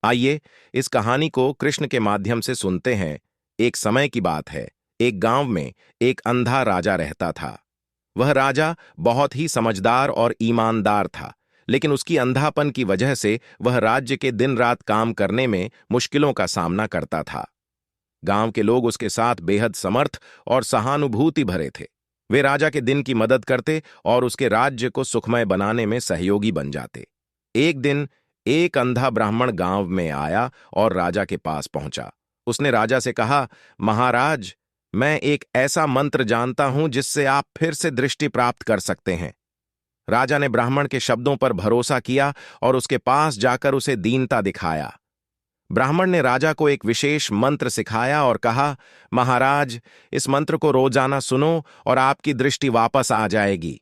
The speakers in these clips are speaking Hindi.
आइए इस कहानी को कृष्ण के माध्यम से सुनते हैं। एक समय की बात है। एक गांव में एक अंधा राजा रहता था। वह राजा बहुत ही समझदार और ईमानदार था, लेकिन उसकी अंधापन की वजह से वह राज्य के दिन रात काम करने में मुश्किलों का सामना करता था। गांव के लोग उसके साथ बेहद समर्थ और सहानुभूति भरे थे। वे राजा के दिन की मदद करते और उसके राज्य को सुखमय बनाने में सहयोगी बन जाते। एक दिन एक अंधा ब्राह्मण गांव में आया और राजा के पास पहुंचा। उसने राजा से कहा, महाराज, मैं एक ऐसा मंत्र जानता हूं जिससे आप फिर से दृष्टि प्राप्त कर सकते हैं। राजा ने ब्राह्मण के शब्दों पर भरोसा किया और उसके पास जाकर उसे दीनता दिखाया। ब्राह्मण ने राजा को एक विशेष मंत्र सिखाया और कहा, महाराज, इस मंत्र को रोजाना सुनो और आपकी दृष्टि वापस आ जाएगी।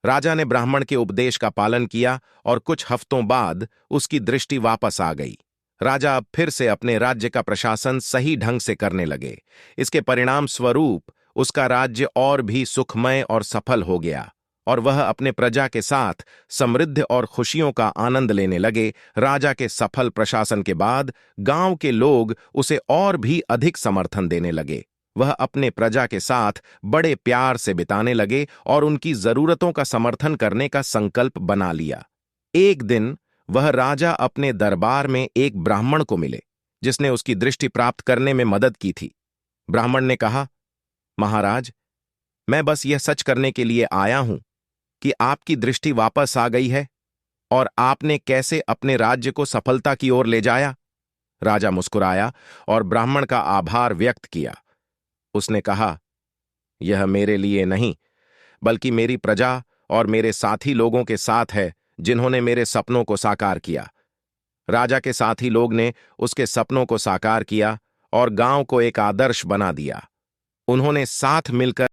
राजा ने ब्राह्मण के उपदेश का पालन किया और कुछ हफ्तों बाद उसकी दृष्टि वापस आ गई। राजा अब फिर से अपने राज्य का प्रशासन सही ढंग से करने लगे। इसके परिणाम स्वरूप उसका राज्य और भी सुखमय और सफल हो गया और वह अपने प्रजा के साथ समृद्धि और खुशियों का आनंद लेने लगे। राजा के सफल प्रशासन के बाद गांव के लोग उसे और भी अधिक समर्थन देने लगे। वह अपने प्रजा के साथ बड़े प्यार से बिताने लगे और उनकी जरूरतों का समर्थन करने का संकल्प बना लिया। एक दिन वह राजा अपने दरबार में एक ब्राह्मण को मिले जिसने उसकी दृष्टि प्राप्त करने में मदद की थी। ब्राह्मण ने कहा, महाराज, मैं बस यह सच करने के लिए आया हूं कि आपकी दृष्टि वापस आ गई है और आपने कैसे अपने राज्य को सफलता की ओर ले जाया। राजा मुस्कुराया और ब्राह्मण का आभार व्यक्त किया। उसने कहा, यह मेरे लिए नहीं, बल्कि मेरी प्रजा और मेरे साथी लोगों के साथ है जिन्होंने मेरे सपनों को साकार किया। राजा के साथी लोग ने उसके सपनों को साकार किया और गांव को एक आदर्श बना दिया। उन्होंने साथ मिलकर